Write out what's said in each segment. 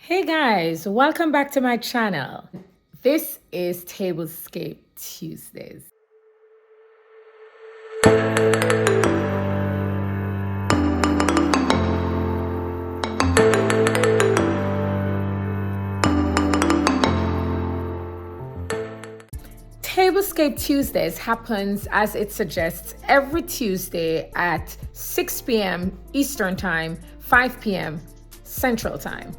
Hey guys, welcome back to my channel. This is Tablescape Tuesdays. Tablescape Tuesdays happens as it suggests every Tuesday at 6 p.m. Eastern Time, 5 p.m. Central Time.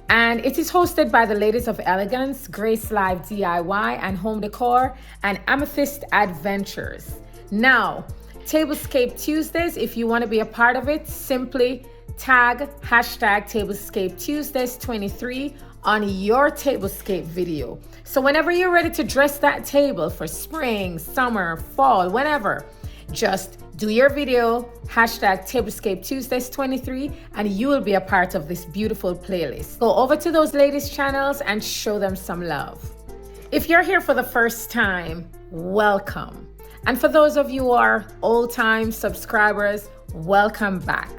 And it is hosted by the Ladies of Elegance, Grace Live DIY and Home Decor, and Amethyst Adventures. Now, Tablescape Tuesdays, if you want to be a part of it, simply tag hashtag Tablescape Tuesdays 23 on your Tablescape video. So whenever you're ready to dress that table for spring, summer, fall, whenever, just do your video, hashtag Tablescape Tuesdays 23, and you will be a part of this beautiful playlist. Go over to those ladies' channels and show them some love. If you're here for the first time, welcome. And for those of you who are old-time subscribers, welcome back.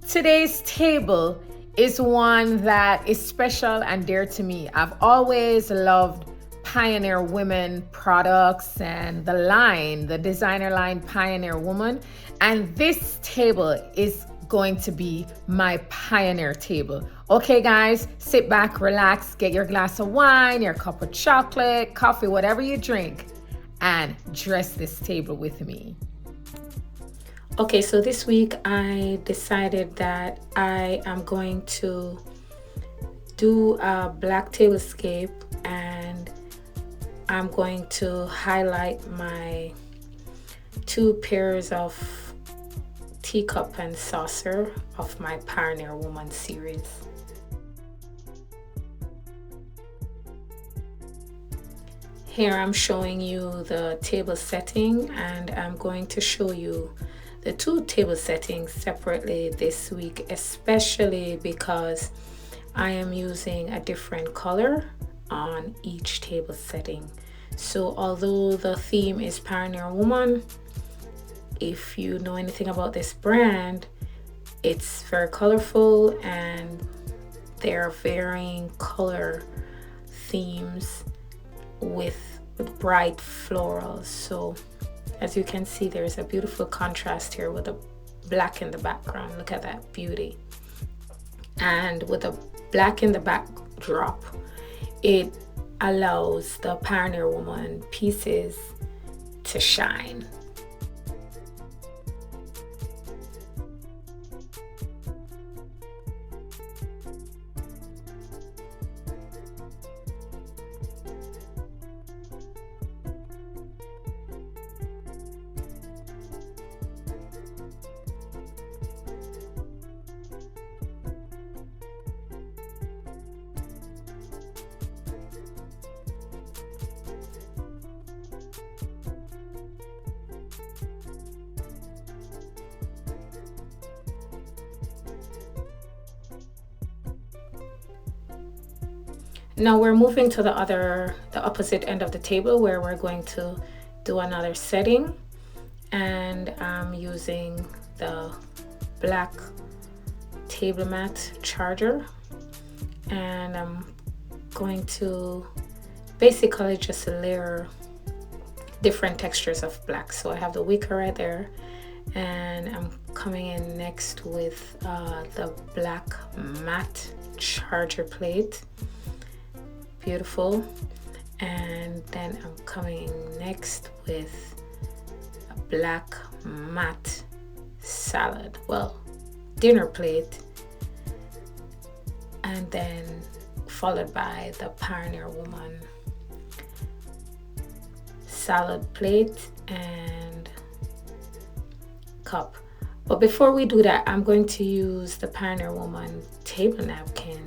Today's table is one that is special and dear to me. I've always loved Pioneer Women products and the designer line Pioneer Woman. And this table is going to be my Pioneer table. Okay, guys, sit back, relax, get your glass of wine, your cup of chocolate, coffee, whatever you drink, and dress this table with me. Okay, so this week I decided that I am going to do a black tablescape, and I'm going to highlight my two pairs of teacup and saucer of my Pioneer Woman series. Here I'm showing you the table setting, and I'm going to show you the two table settings separately this week, especially because I am using a different color on each table setting. So although the theme is Pioneer Woman, if you know anything about this brand, it's very colorful and there are varying color themes with bright florals. So as you can see, there's a beautiful contrast here with the black in the background. Look at that beauty. And with the black in the backdrop, it allows the Pioneer Woman pieces to shine. Now we're moving to the opposite end of the table where we're going to do another setting, and I'm using the black table mat charger, and I'm going to basically just layer different textures of black. So I have the wicker right there, and I'm coming in next with the black matte charger plate. Beautiful. And then I'm coming next with a black matte dinner plate, and then followed by the Pioneer Woman salad plate and cup. But before we do that, I'm going to use the Pioneer Woman table napkin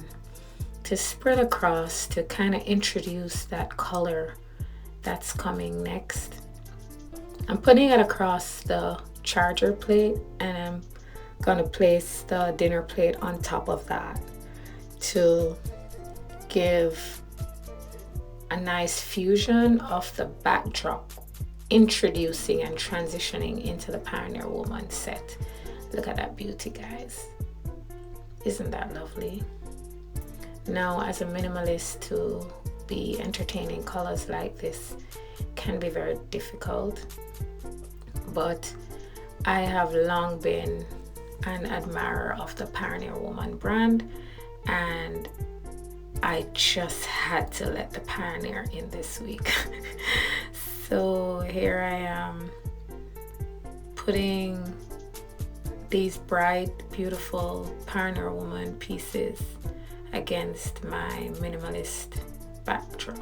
to spread across to kind of introduce that color that's coming next. I'm putting it across the charger plate, and I'm gonna place the dinner plate on top of that to give a nice fusion of the backdrop, introducing and transitioning into the Pioneer Woman set. Look at that beauty, guys. Isn't that lovely? Now, as a minimalist, to be entertaining colors like this can be very difficult, but I have long been an admirer of the Pioneer Woman brand, and I just had to let the Pioneer in this week. So here I am putting these bright, beautiful Pioneer Woman pieces against my minimalist backdrop.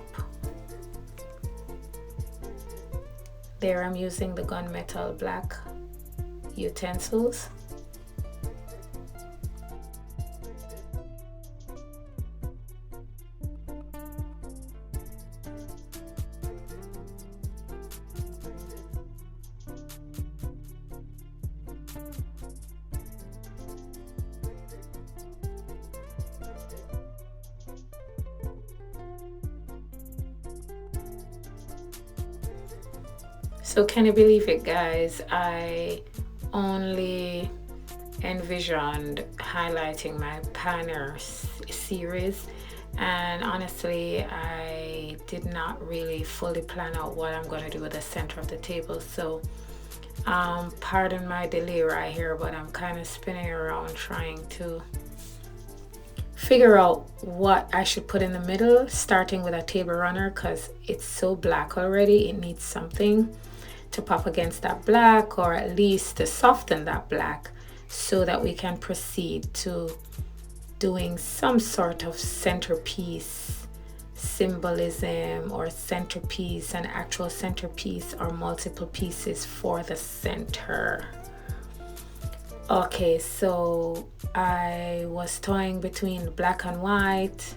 There I'm using the gunmetal black utensils. So can you believe it, guys? I only envisioned highlighting my Pioneer series, and honestly I did not really fully plan out what I'm going to do with the center of the table. So pardon my delay right here, but I'm kind of spinning around trying to figure out what I should put in the middle, starting with a table runner because it's so black already. It needs something to pop against that black, or at least to soften that black, so that we can proceed to doing some sort of centerpiece symbolism, or centerpiece, an actual centerpiece, or multiple pieces for the center. Okay, so I was toying between black and white,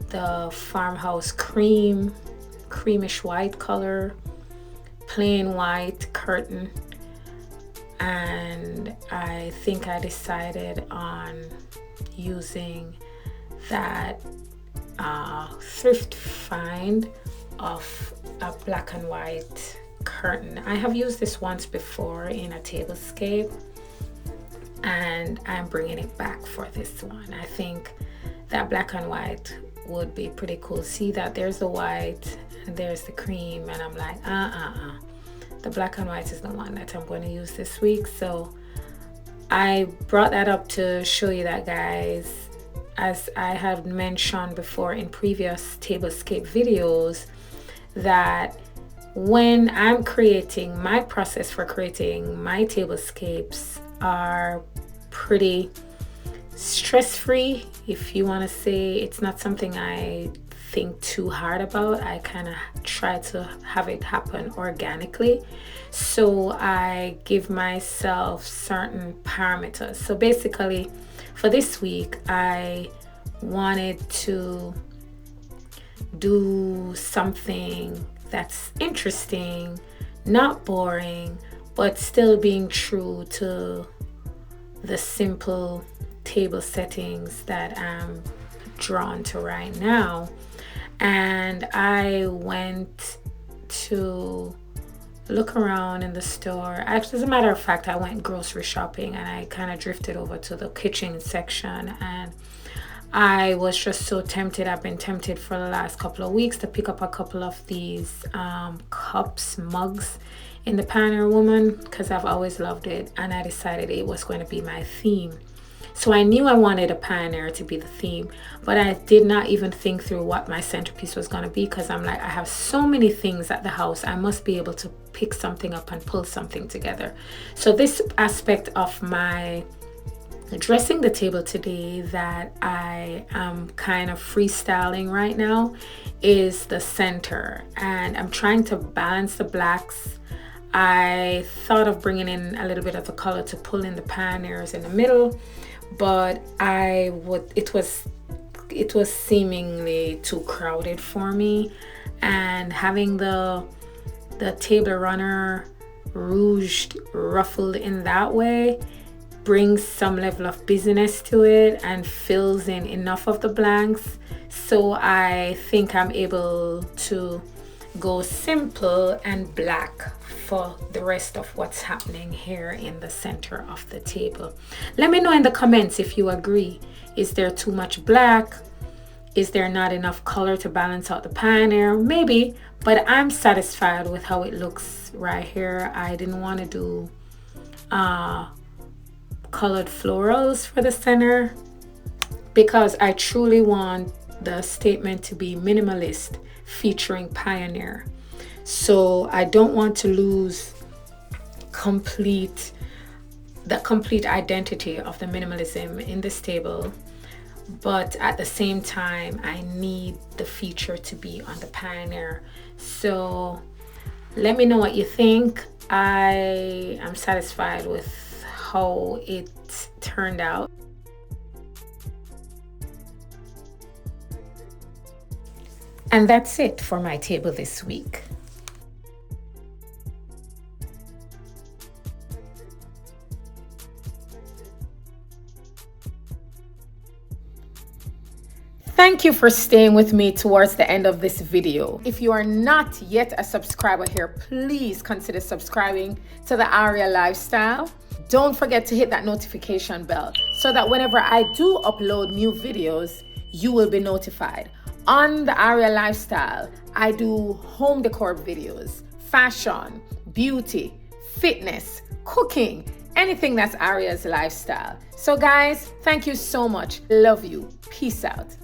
the farmhouse creamish white color, plain white curtain, and I think I decided on using that thrift find of a black and white curtain. I have used this once before in a Tablescape, and I'm bringing it back for this one. I think that black and white would be pretty cool. See that there's the white and there's the cream, and I'm like, the black and white is the one that I'm going to use this week. So I brought that up to show you that, guys, as I have mentioned before in previous Tablescape videos, that when I'm creating, my process for creating my tablescapes are pretty stress-free, if you want to say. It's not something I think too hard about. I kind of try to have it happen organically. So I give myself certain parameters. So basically for this week, I wanted to do something that's interesting, not boring, but still being true to the simple table settings that I'm drawn to right now. And I went to look around in the store. As a matter of fact, I went grocery shopping, and I kind of drifted over to the kitchen section, and I was just so tempted. I've been tempted for the last couple of weeks to pick up a couple of these cups, mugs in the Pioneer Woman, because I've always loved it, and I decided it was going to be my theme. So I knew I wanted a Pioneer to be the theme, but I did not even think through what my centerpiece was going to be, because I'm like, I have so many things at the house. I must be able to pick something up and pull something together. So this aspect of my dressing the table today that I am kind of freestyling right now is the center, and I'm trying to balance the blacks. I thought of bringing in a little bit of the color to pull in the Pioneers in the middle, but it was seemingly too crowded for me, and having the table runner rouged, ruffled in that way brings some level of busyness to it and fills in enough of the blanks. So I think I'm able to go simple and black for the rest of what's happening here in the center of the table. Let me know in the comments if you agree. Is there too much black? Is there not enough color to balance out the Pioneer? Maybe, but I'm satisfied with how it looks right here. I didn't want to do colored florals for the center because I truly want the statement to be minimalist featuring Pioneer. So I don't want to lose the complete identity of the minimalism in this table, but at the same time I need the feature to be on the Pioneer. So let me know what you think. I am satisfied with how it turned out. And that's it for my table this week. Thank you for staying with me towards the end of this video. If you are not yet a subscriber here, please consider subscribing to the Aria Lifestyle. Don't forget to hit that notification bell so that whenever I do upload new videos, you will be notified. On the Aria Lifestyle, I do home decor videos, fashion, beauty, fitness, cooking, anything that's Aria's lifestyle. So guys, thank you so much. Love you. Peace out.